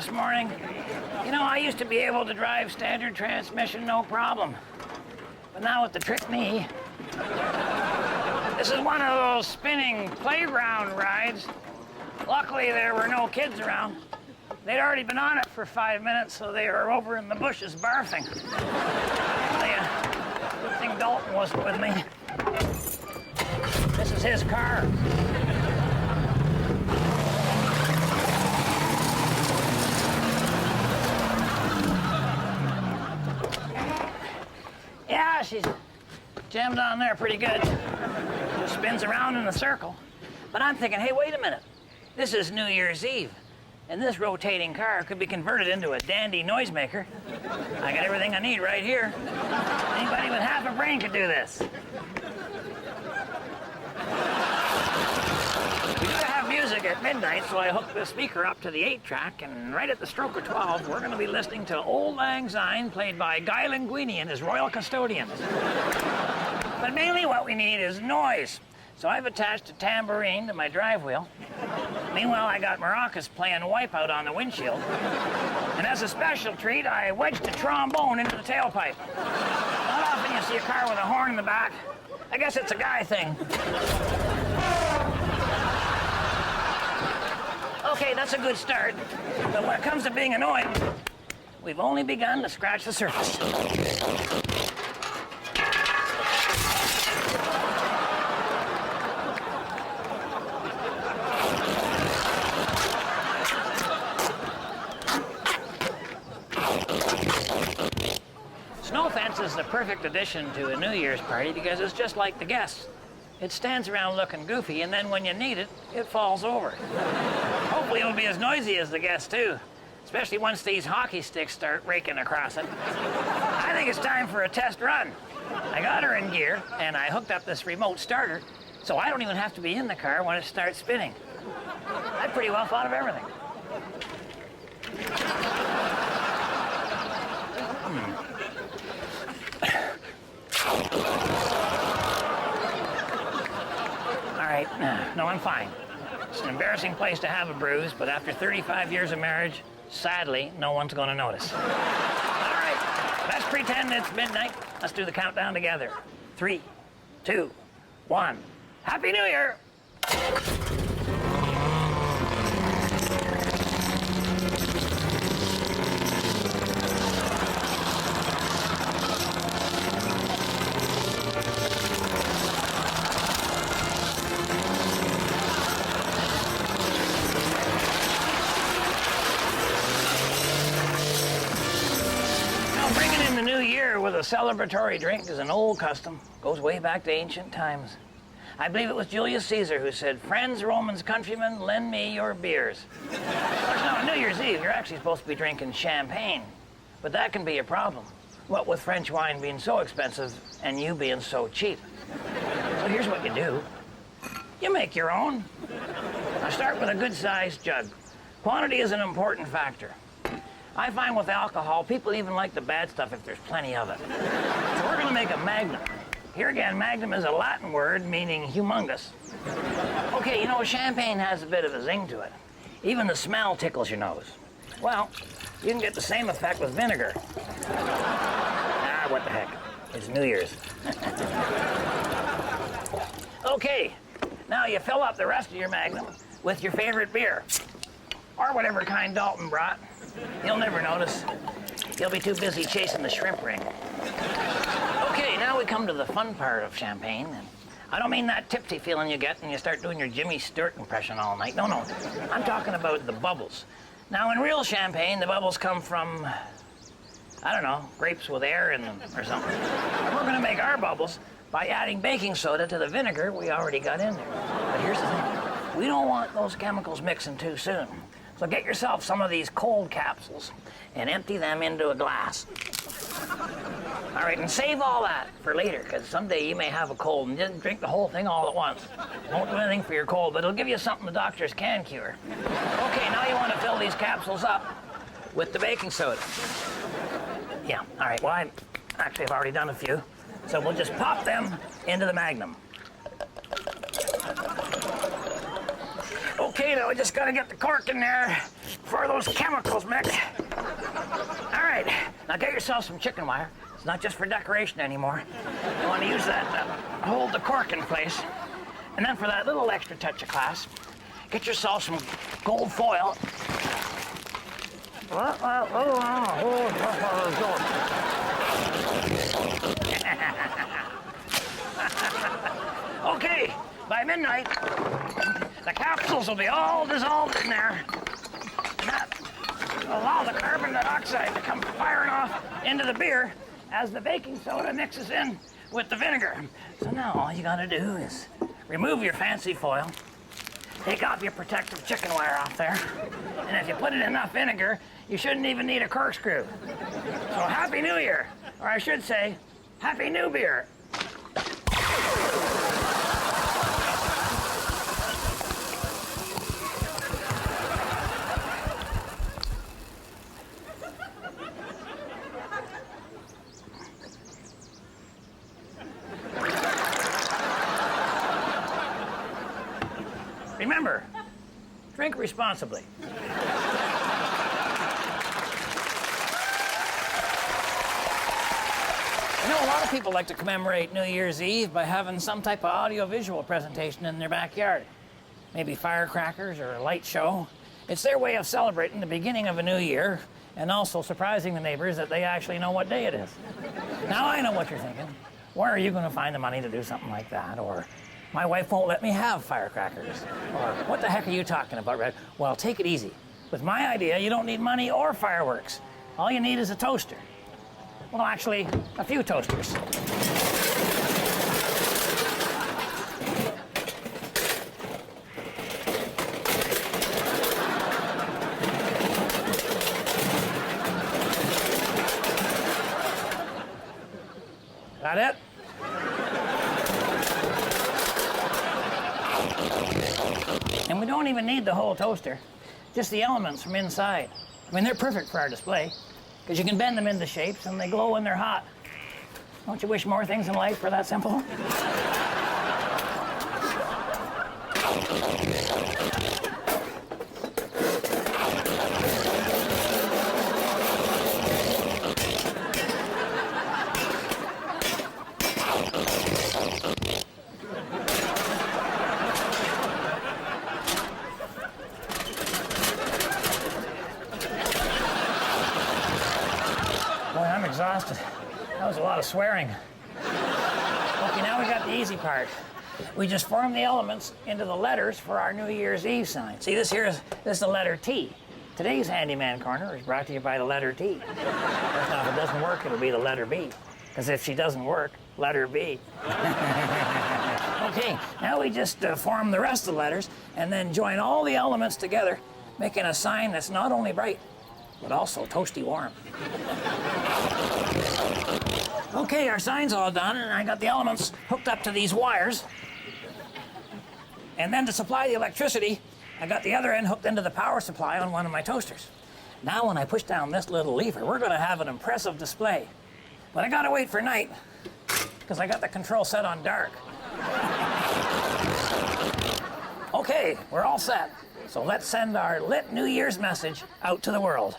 this morning. You know, I used to be able to drive standard transmission no problem. But now with the trick knee, this is one of those spinning playground rides. Luckily, there were no kids around. They'd already been on it for 5 minutes, so they were over in the bushes barfing. Good thing Dalton wasn't with me. This is his car. Yeah, she's jammed on there pretty good. Just spins around in a circle. But I'm thinking, hey, wait a minute. This is New Year's Eve, and this rotating car could be converted into a dandy noisemaker. I got everything I need right here. Anybody with half a brain could do this. We do have music at midnight, so I hooked the speaker up to the 8-track, and right at the stroke of 12, we're going to be listening to Old Lang Syne, played by Guy Linguini and his Royal Custodians. But mainly what we need is noise. So I've attached a tambourine to my drive wheel. Meanwhile, I got maracas playing Wipeout on the windshield. And as a special treat, I wedged a trombone into the tailpipe. Not often you see a car with a horn in the back. I guess it's a guy thing. Okay, that's a good start. But when it comes to being annoying, we've only begun to scratch the surface. Snow fence is the perfect addition to a New Year's party because it's just like the guests. It stands around looking goofy, and then when you need it, it falls over. Hopefully it'll be as noisy as the guests, too, especially once these hockey sticks start raking across it. I think it's time for a test run. I got her in gear, and I hooked up this remote starter, so I don't even have to be in the car when it starts spinning. I pretty well thought of everything. All right, no, I'm fine. It's an embarrassing place to have a bruise, but after 35 years of marriage, sadly, no one's gonna notice. All right, let's pretend it's midnight. Let's do the countdown together. 3, 2, 1. Happy New Year! With a celebratory drink is an old custom. Goes way back to ancient times. I believe it was Julius Caesar who said, "Friends, Romans, countrymen, lend me your beers." Of course, now on New Year's Eve, you're actually supposed to be drinking champagne. But that can be a problem. What with French wine being so expensive and you being so cheap. So here's what you do. You make your own. Now start with a good-sized jug. Quantity is an important factor. I find with alcohol, people even like the bad stuff if there's plenty of it. So we're gonna make a magnum. Here again, magnum is a Latin word meaning humongous. Okay, you know, champagne has a bit of a zing to it. Even the smell tickles your nose. Well, you can get the same effect with vinegar. Ah, what the heck. It's New Year's. Okay, now you fill up the rest of your magnum with your favorite beer. Or whatever kind Dalton brought. He'll never notice. He'll be too busy chasing the shrimp ring. Okay, now we come to the fun part of champagne. And I don't mean that tipsy feeling you get when you start doing your Jimmy Stewart impression all night. No, no. I'm talking about the bubbles. Now, in real champagne, the bubbles come from, I don't know, grapes with air in them or something. And we're going to make our bubbles by adding baking soda to the vinegar we already got in there. But here's the thing. We don't want those chemicals mixing too soon. So get yourself some of these cold capsules and empty them into a glass. All right, and save all that for later, because someday you may have a cold and just drink the whole thing all at once. Won't do anything for your cold, but it'll give you something the doctors can cure. Okay, now you want to fill these capsules up with the baking soda. Yeah, all right, well, I've already done a few, so we'll just pop them into the magnum. Okay, now we just gotta get the cork in there for those chemicals, Mick. All right, now get yourself some chicken wire. It's not just for decoration anymore. You want to use that to hold the cork in place. And then for that little extra touch of class, get yourself some gold foil. Okay, by midnight, the capsules will be all dissolved in there. And that will allow the carbon dioxide to come firing off into the beer as the baking soda mixes in with the vinegar. So now all you gotta do is remove your fancy foil, take off your protective chicken wire off there, and if you put in enough vinegar, you shouldn't even need a corkscrew. So Happy New Year, or I should say, Happy New Beer. Remember, drink responsibly. You know, a lot of people like to commemorate New Year's Eve by having some type of audio-visual presentation in their backyard. Maybe firecrackers or a light show. It's their way of celebrating the beginning of a new year and also surprising the neighbors that they actually know what day it is. Now I know what you're thinking. Where are you going to find the money to do something like that? Or my wife won't let me have firecrackers. Or what the heck are you talking about, Red? Well, take it easy. With my idea, you don't need money or fireworks. All you need is a toaster. Well, actually, a few toasters. Got it? And we don't even need the whole toaster, just the elements from inside. I mean, they're perfect for our display, because you can bend them into shapes and they glow when they're hot. Don't you wish more things in life were that simple? Boy, I'm exhausted. That was a lot of swearing. Okay, now we got the easy part. We just form the elements into the letters for our New Year's Eve sign. See, this is the letter T. Today's Handyman Corner is brought to you by the letter T. Now, if it doesn't work, it'll be the letter B. Because if she doesn't work, letter B. Okay, now we just form the rest of the letters and then join all the elements together, making a sign that's not only bright, but also toasty warm. Okay, our sign's all done, and I got the elements hooked up to these wires. And then to supply the electricity, I got the other end hooked into the power supply on one of my toasters. Now when I push down this little lever, we're gonna have an impressive display. But I gotta wait for night, because I got the control set on dark. Okay, we're all set. So let's send our lit New Year's message out to the world.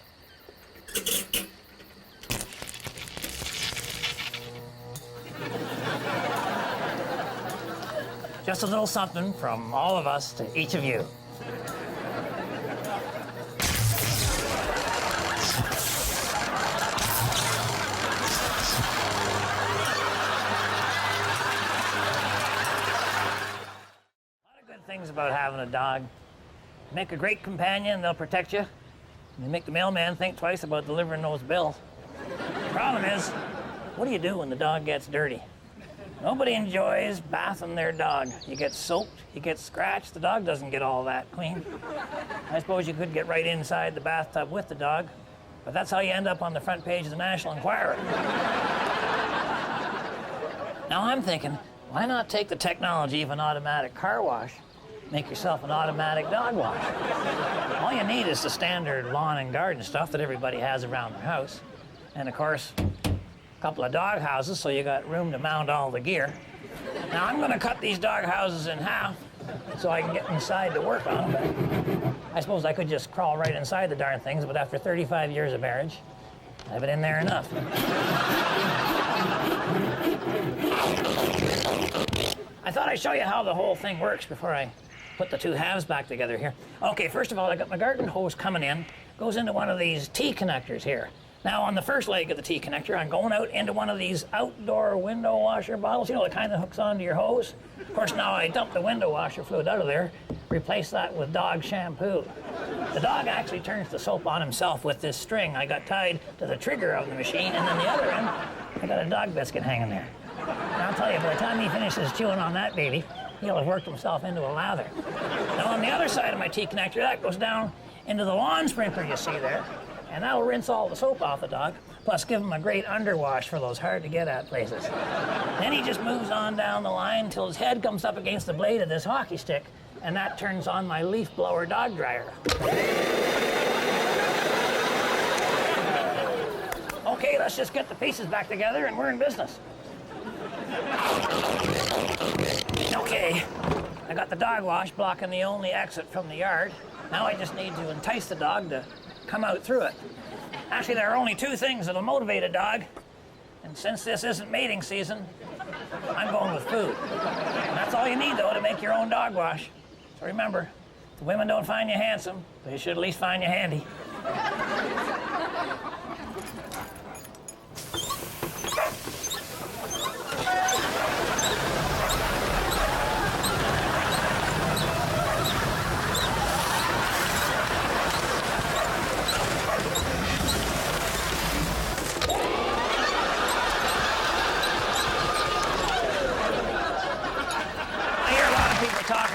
Just a little something from all of us to each of you. Things about having a dog. Make a great companion, they'll protect you. They make the mailman think twice about delivering those bills. Problem is, what do you do when the dog gets dirty? Nobody enjoys bathing their dog. You get soaked, you get scratched, the dog doesn't get all that clean. I suppose you could get right inside the bathtub with the dog, but that's how you end up on the front page of the National Enquirer. Now I'm thinking, why not take the technology of an automatic car wash, make yourself an automatic dog wash? All you need is the standard lawn and garden stuff that everybody has around their house. And of course, a couple of dog houses, so you got room to mount all the gear. Now I'm gonna cut these dog houses in half so I can get inside to work on them. I suppose I could just crawl right inside the darn things, but after 35 years of marriage, I've been in there enough. I thought I'd show you how the whole thing works before I put the two halves back together here. Okay, first of all, I got my garden hose coming in, goes into one of these T-connectors here. Now, on the first leg of the T-connector, I'm going out into one of these outdoor window washer bottles, you know, the kind that hooks onto your hose. Of course, now I dumped the window washer fluid out of there, replaced that with dog shampoo. The dog actually turns the soap on himself with this string I got tied to the trigger of the machine, and then the other end, I got a dog biscuit hanging there. And I'll tell you, by the time he finishes chewing on that baby, he'll have worked himself into a lather. Now, on the other side of my T-connector, that goes down into the lawn sprinkler you see there, and that'll rinse all the soap off the dog, plus give him a great underwash for those hard-to-get-at places. Then he just moves on down the line until his head comes up against the blade of this hockey stick, and that turns on my leaf blower dog dryer. Okay, let's just get the pieces back together and we're in business. Okay, I got the dog wash blocking the only exit from the yard. Now I just need to entice the dog to come out through it. Actually, there are only two things that'll motivate a dog, and since this isn't mating season, I'm going with food. And that's all you need, though, to make your own dog wash. So remember, the women don't find you handsome, they should at least find you handy.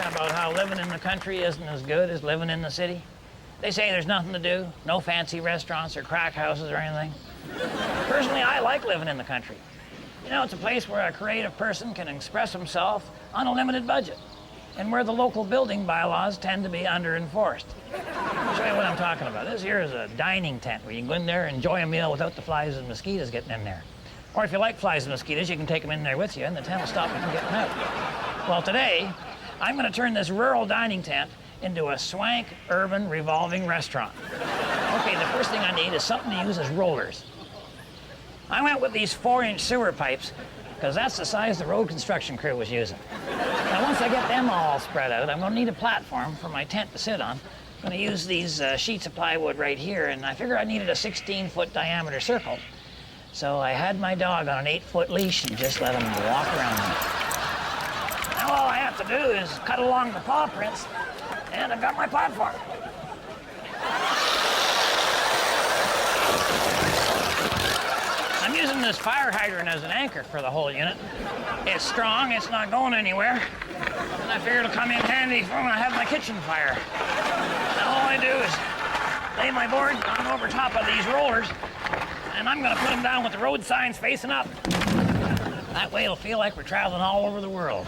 About how living in the country isn't as good as living in the city. They say there's nothing to do, no fancy restaurants or crack houses or anything. Personally, I like living in the country. You know, it's a place where a creative person can express himself on a limited budget, and where the local building bylaws tend to be under-enforced. I'll show you what I'm talking about. This here is a dining tent where you can go in there and enjoy a meal without the flies and mosquitoes getting in there. Or if you like flies and mosquitoes, you can take them in there with you, and the tent will stop them from getting out. Well, today, I'm going to turn this rural dining tent into a swank, urban, revolving restaurant. Okay, the first thing I need is something to use as rollers. I went with these 4-inch sewer pipes because that's the size the road construction crew was using. Now, once I get them all spread out, I'm going to need a platform for my tent to sit on. I'm going to use these sheets of plywood right here, and I figured I needed a 16-foot diameter circle. So I had my dog on an 8-foot leash and just let him walk around me. Now all I have to do is cut along the paw prints, and I've got my platform. I'm using this fire hydrant as an anchor for the whole unit. It's strong, it's not going anywhere, and I figure it'll come in handy for when I have my kitchen fire. Now all I do is lay my board on over top of these rollers, and I'm gonna put them down with the road signs facing up. That way it'll feel like we're traveling all over the world.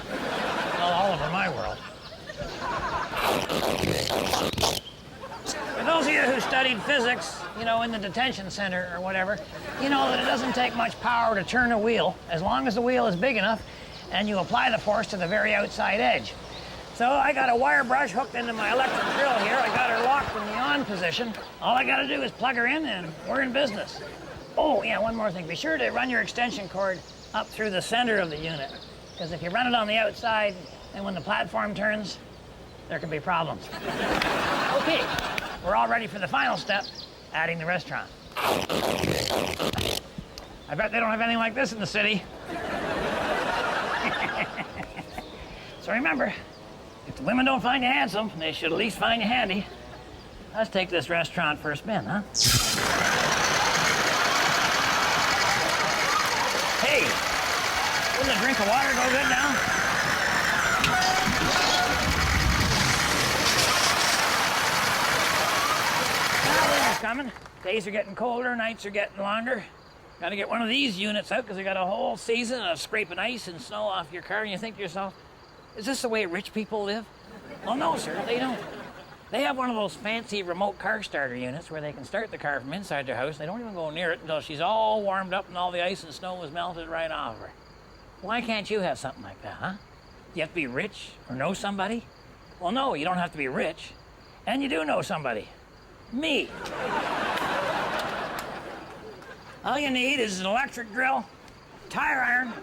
Well, all over my world. For those of you who studied physics, you know, in the detention center or whatever, you know that it doesn't take much power to turn a wheel, as long as the wheel is big enough and you apply the force to the very outside edge. So I got a wire brush hooked into my electric drill here. I got her locked in the on position. All I gotta do is plug her in and we're in business. Oh, yeah, one more thing. Be sure to run your extension cord up through the center of the unit, because if you run it on the outside and when the platform turns, there can be problems. Okay, we're all ready for the final step, adding the restaurant. I bet they don't have anything like this in the city. So remember, if the women don't find you handsome, they should at least find you handy. Let's take this restaurant for a spin, huh? Hey, wouldn't a drink of water go good now? Now, winter's coming. Days are getting colder, nights are getting longer. Got to get one of these units out because they got a whole season of scraping ice and snow off your car, and you think to yourself, is this the way rich people live? Well, no, sir, they don't. They have one of those fancy remote car starter units where they can start the car from inside their house. They don't even go near it until she's all warmed up and all the ice and snow is melted right off her. Why can't you have something like that, huh? You have to be rich or know somebody? Well, no, you don't have to be rich. And you do know somebody. Me. All you need is an electric drill, tire iron,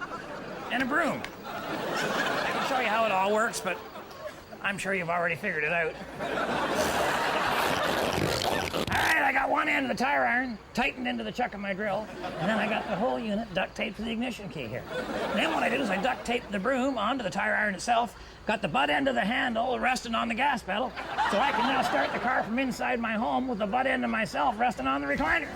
and a broom. I can show you how it all works, but I'm sure you've already figured it out. All right, I got one end of the tire iron tightened into the chuck of my drill, and then I got the whole unit duct taped to the ignition key here. And then what I did is I duct taped the broom onto the tire iron itself, got the butt end of the handle resting on the gas pedal, so I can now start the car from inside my home with the butt end of myself resting on the recliner.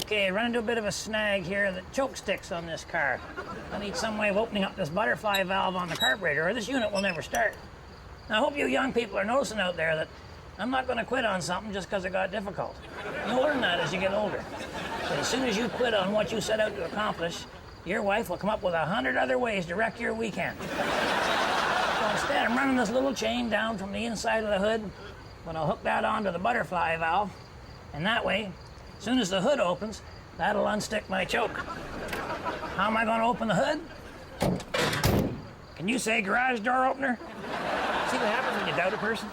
Okay, run into a bit of a snag here. The choke sticks on this car. I need some way of opening up this butterfly valve on the carburetor, or this unit will never start. Now, I hope you young people are noticing out there that I'm not going to quit on something just because it got difficult. You'll learn that as you get older. But as soon as you quit on what you set out to accomplish, your wife will come up with 100 other ways to wreck your weekend. So instead, I'm running this little chain down from the inside of the hood, but I'll hook that onto the butterfly valve, and that way, as soon as the hood opens, that'll unstick my choke. How am I going to open the hood? Can you say garage door opener? See what happens when you doubt a person?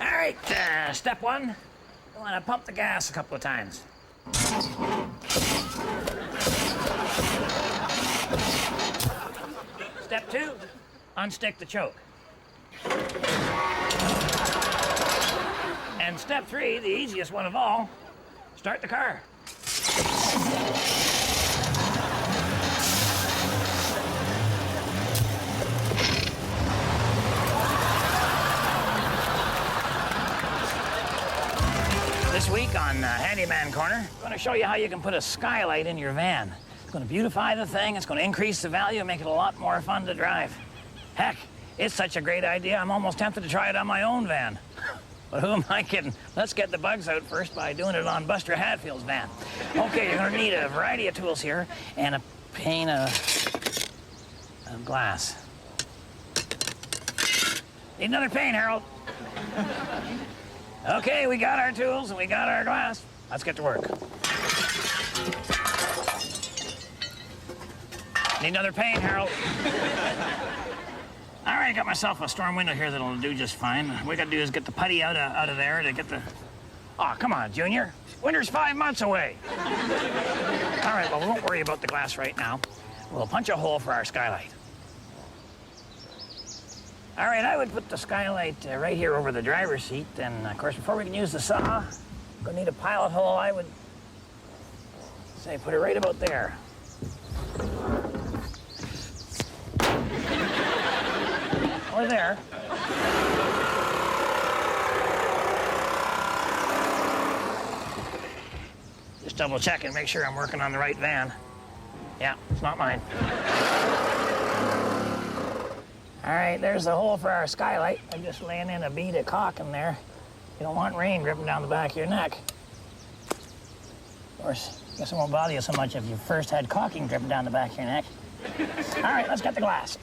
All right, step one. I want to pump the gas a couple of times. Step two, unstick the choke. And step three, the easiest one of all, start the car. This week on Handyman Corner, I'm going to show you how you can put a skylight in your van. It's going to beautify the thing, it's going to increase the value and make it a lot more fun to drive. Heck, it's such a great idea, I'm almost tempted to try it on my own van. But who am I kidding? Let's get the bugs out first by doing it on Buster Hatfield's van. Okay, you're going to need a variety of tools here and a pane of glass. Need another pane, Harold. Okay, we got our tools and we got our glass. Let's get to work. Need another pane, Harold. All right, got myself a storm window here that'll do just fine. What we gotta do is get the putty out of there to get the... Oh, come on, Junior. Winter's 5 months away. All right, well, we won't worry about the glass right now. We'll punch a hole for our skylight. All right, I would put the skylight right here over the driver's seat. And, of course, before we can use the saw, we're gonna need a pilot hole. I would say put it right about there. Or there. Just double check and make sure I'm working on the right van. Yeah, it's not mine. All right, there's the hole for our skylight. I'm just laying in a bead of caulk in there. You don't want rain dripping down the back of your neck. Of course, I guess it won't bother you so much if you first had caulking dripping down the back of your neck. All right, let's get the glass.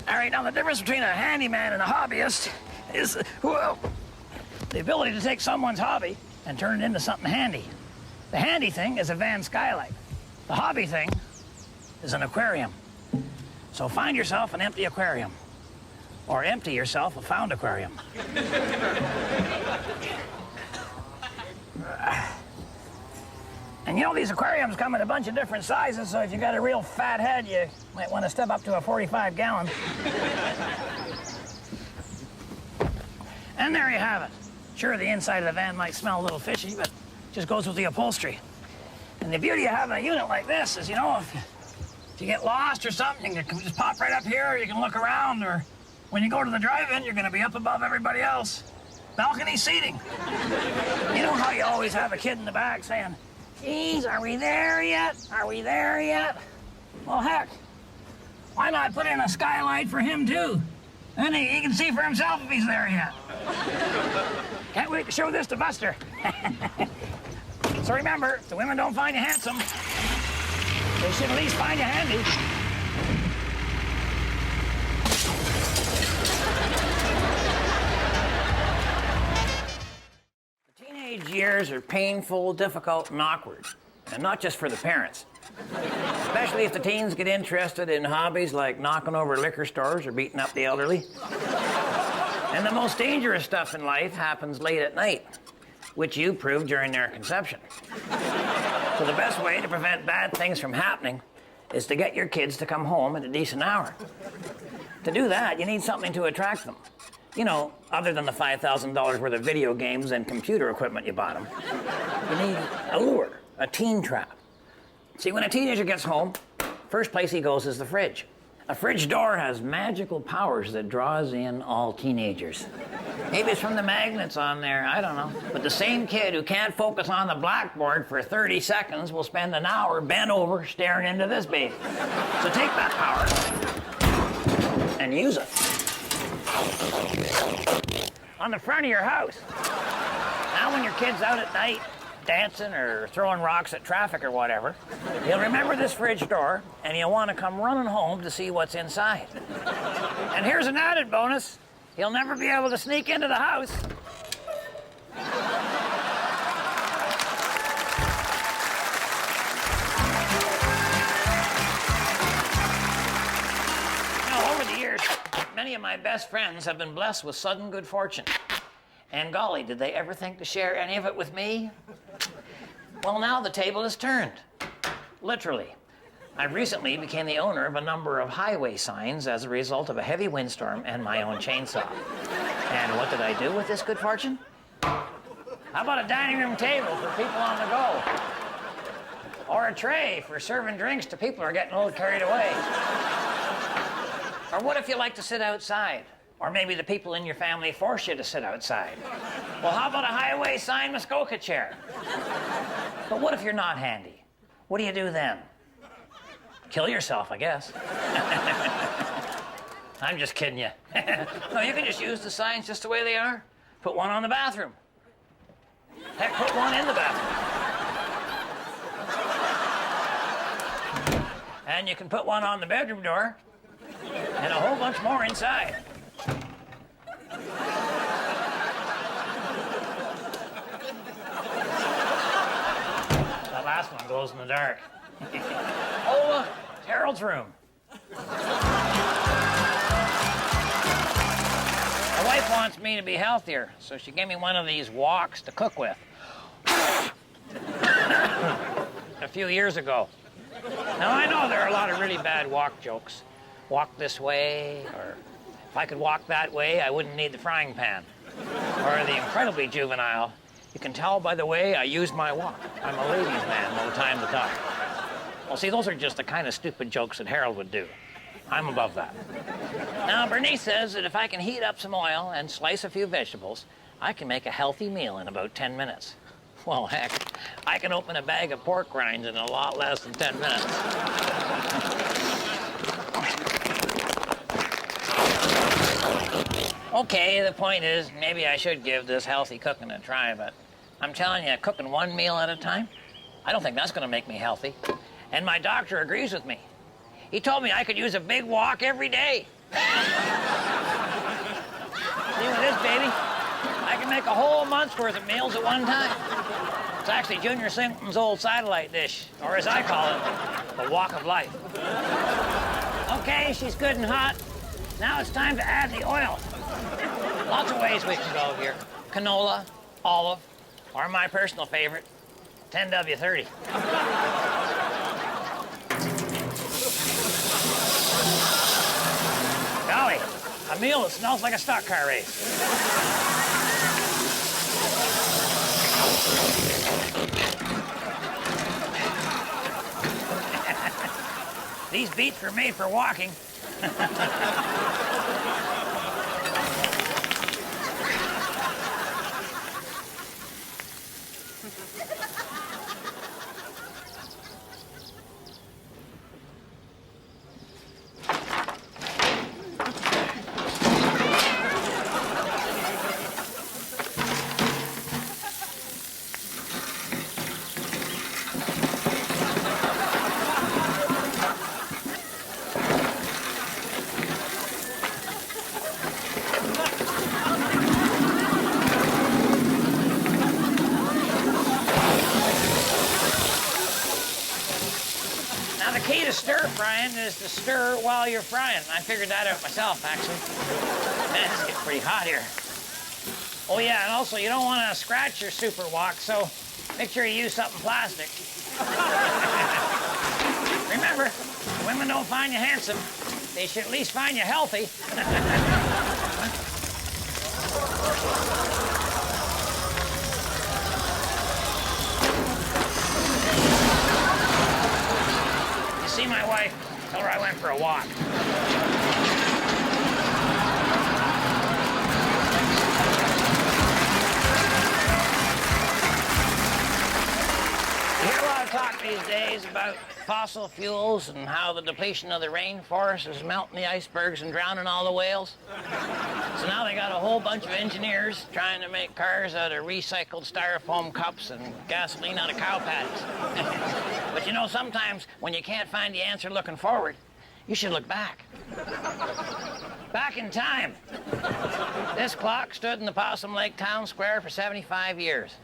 All right, now the difference between a handyman and a hobbyist is, well, the ability to take someone's hobby and turn it into something handy. The handy thing is a van skylight. The hobby thing is an aquarium. So find yourself an empty aquarium, or empty yourself a found aquarium. And you know, these aquariums come in a bunch of different sizes, so if you got a real fat head, you might want to step up to a 45-gallon. And there you have it. Sure, the inside of the van might smell a little fishy, but it just goes with the upholstery. And the beauty of having a unit like this is, you know, if you get lost or something, you can just pop right up here, or you can look around, or When you go to the drive-in, you're gonna be up above everybody else. Balcony seating. You know how you always have a kid in the back saying, geez, are we there yet? Are we there yet? Well, heck, why not put in a skylight for him too? Then he can see for himself if he's there yet. Can't wait to show this to Buster. So remember, if the women don't find you handsome, they should at least find you handy. The teenage years are painful, difficult, and awkward. And not just for the parents. Especially if the teens get interested in hobbies like knocking over liquor stores or beating up the elderly. And the most dangerous stuff in life happens late at night, which you proved during their conception. So the best way to prevent bad things from happening is to get your kids to come home at a decent hour. To do that, you need something to attract them. You know, other than the $5,000 worth of video games and computer equipment you bought them. You need a lure, a teen trap. See, when a teenager gets home, first place he goes is the fridge. A fridge door has magical powers that draws in all teenagers. Maybe it's from the magnets on there, I don't know. But the same kid who can't focus on the blackboard for 30 seconds will spend an hour bent over staring into this baby. So take that power and use it. On the front of your house. Now when your kid's out at night, dancing or throwing rocks at traffic or whatever, you'll remember this fridge door and you'll want to come running home to see what's inside. And here's an added bonus. You'll never be able to sneak into the house. Now, over the years, many of my best friends have been blessed with sudden good fortune. And golly, did they ever think to share any of it with me? Well, now the table is turned. Literally. I recently became the owner of a number of highway signs as a result of a heavy windstorm and my own chainsaw. And what did I do with this good fortune? How about a dining room table for people on the go? Or a tray for serving drinks to people who are getting a little carried away? Or what if you like to sit outside? Or maybe the people in your family force you to sit outside. Well, how about a highway sign Muskoka chair? But what if you're not handy? What do you do then? Kill yourself, I guess. I'm just kidding you. No, you can just use the signs just the way they are. Put one on the bathroom. Heck, put one in the bathroom. And you can put one on the bedroom door. And a whole bunch more inside. That last one glows in the dark. Oh, look, it's Harold's room. My wife wants me to be healthier, so she gave me one of these walks to cook with. A few years ago. Now, I know there are a lot of really bad walk jokes. Walk this way, or if I could walk that way, I wouldn't need the frying pan. Or the incredibly juvenile, you can tell by the way I use my walk. I'm a ladies' man, no time to talk. Well, see, those are just the kind of stupid jokes that Harold would do. I'm above that. Now, Bernice says that if I can heat up some oil and slice a few vegetables, I can make a healthy meal in about 10 minutes. Well, heck, I can open a bag of pork rinds in a lot less than 10 minutes. Okay, the point is, maybe I should give this healthy cooking a try, but I'm telling you, cooking one meal at a time, I don't think that's going to make me healthy. And my doctor agrees with me. He told me I could use a big walk every day. See with this, baby? I can make a whole month's worth of meals at one time. It's actually Junior Singleton's old satellite dish, or as I call it, the walk of life. Okay, she's good and hot. Now it's time to add the oil. Lots of ways we can go here. Canola, olive, or my personal favorite, 10W30. Golly, a meal that smells like a stock car race. These beets were made for walking. stir frying is to stir while you're frying. I figured that out myself, actually. Man, it's getting pretty hot here. Oh yeah, and also you don't want to scratch your super wok, so make sure you use something plastic. Remember, if women don't find you handsome, they should at least find you healthy. You see my wife? Tell her I went for a walk. You hear a lot of talk these days about fossil fuels and how the depletion of the rainforest is melting the icebergs and drowning all the whales. So now they got a whole bunch of engineers trying to make cars out of recycled styrofoam cups and gasoline out of cow patties. But you know, sometimes when you can't find the answer looking forward, you should look back. Back in time. This clock stood in the Possum Lake Town Square for 75 years.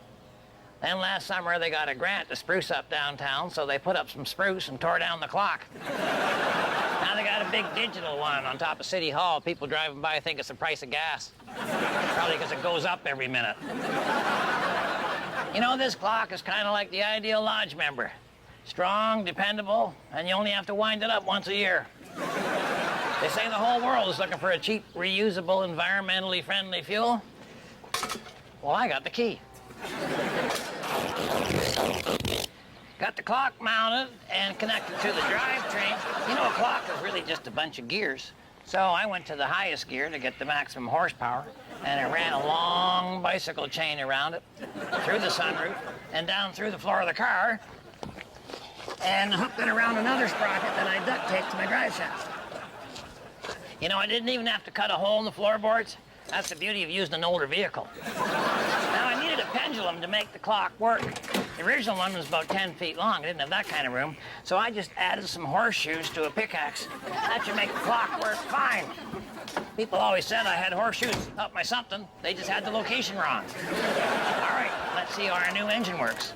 Then last summer, they got a grant to spruce up downtown, so they put up some spruce and tore down the clock. Now they got a big digital one on top of City Hall. People driving by think it's the price of gas. Probably because it goes up every minute. You know, this clock is kind of like the ideal lodge member. Strong, dependable, and you only have to wind it up once a year. They say the whole world is looking for a cheap, reusable, environmentally friendly fuel. Well, I got the key. Got the clock mounted and connected to the drivetrain. You know, a clock is really just a bunch of gears. So I went to the highest gear to get the maximum horsepower, and I ran a long bicycle chain around it, through the sunroof, and down through the floor of the car, and hooked it around another sprocket that I duct taped to my drive shaft. You know, I didn't even have to cut a hole in the floorboards. That's the beauty of using an older vehicle. Now, I needed a pendulum to make the clock work. The original one was about 10 feet long. I didn't have that kind of room, so I just added some horseshoes to a pickaxe. That should make the clock work fine. People always said I had horseshoes up my something. They just had the location wrong. All right, let's see how our new engine works.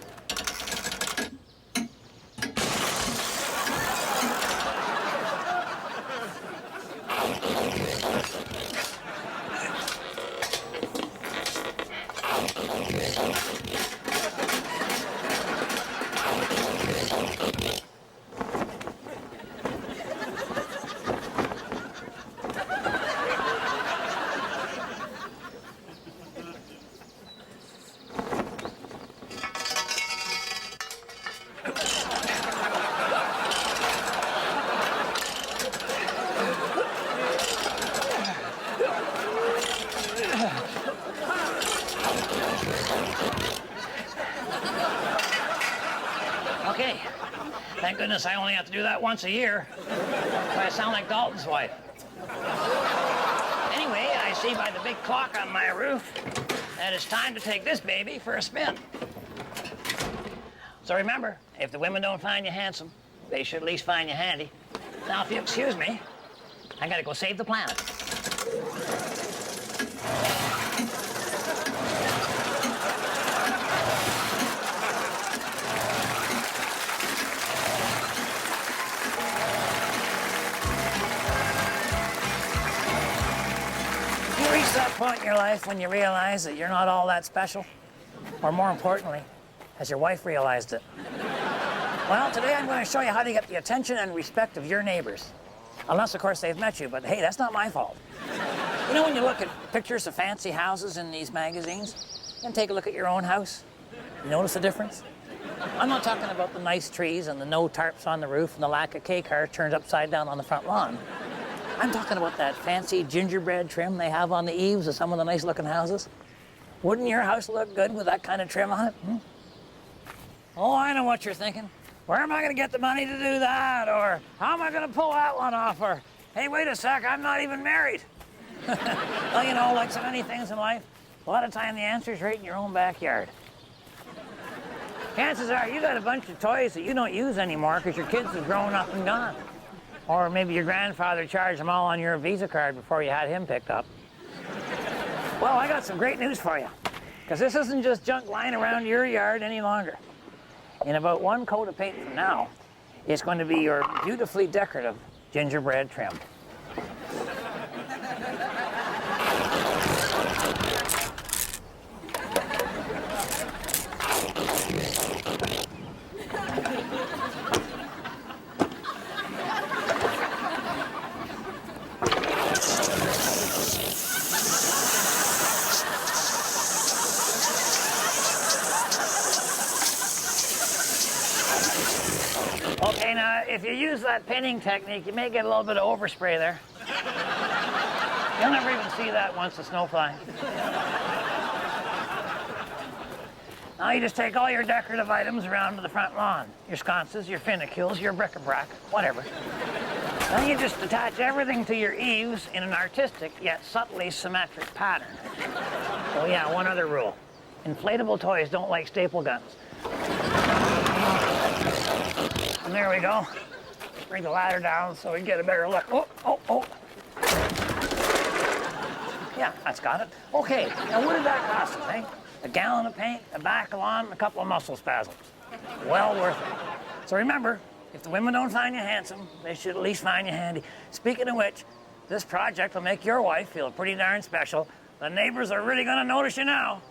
Okay, thank goodness I only have to do that once a year. I sound like Dalton's wife. Anyway, I see by the big clock on my roof that it's time to take this baby for a spin. So remember, if the women don't find you handsome, they should at least find you handy. Now, if you excuse me, I gotta go save the planet. Reach that point in your life when you realize that you're not all that special? Or more importantly, has your wife realized it? Well, today I'm going to show you how to get the attention and respect of your neighbors. Unless, of course, they've met you, but hey, that's not my fault. You know when you look at pictures of fancy houses in these magazines, and take a look at your own house, you notice the difference? I'm not talking about the nice trees and the no tarps on the roof and the lack of K-car turned upside down on the front lawn. I'm talking about that fancy gingerbread trim they have on the eaves of some of the nice-looking houses. Wouldn't your house look good with that kind of trim on it? Oh, I know what you're thinking. Where am I going to get the money to do that? Or how am I going to pull that one off? Or, hey, wait a sec, I'm not even married. Well, you know, like so many things in life, a lot of time the answer's right in your own backyard. Chances are you got a bunch of toys that you don't use anymore because your kids have grown up and gone. Or maybe your grandfather charged them all on your Visa card before you had him picked up. Well, I got some great news for you, because this isn't just junk lying around your yard any longer. In about one coat of paint from now, It's going to be your beautifully decorative gingerbread trim. Okay, now, if you use that pinning technique, you may get a little bit of overspray there. You'll never even see that once the snow flies. Now you just take all your decorative items around to the front lawn. Your sconces, your finicules, your bric-a-brac, whatever. Then you just attach everything to your eaves in an artistic yet subtly symmetric pattern. Oh yeah, one other rule. Inflatable toys don't like staple guns. And there we go. Bring the ladder down so we can get a better look. Oh, oh, oh. Yeah, that's got it. Okay, now what did that cost us, eh? A gallon of paint, a back lawn, and a couple of muscle spasms. Well worth it. So remember, if the women don't find you handsome, they should at least find you handy. Speaking of which, this project will make your wife feel pretty darn special. The neighbors are really gonna notice you now.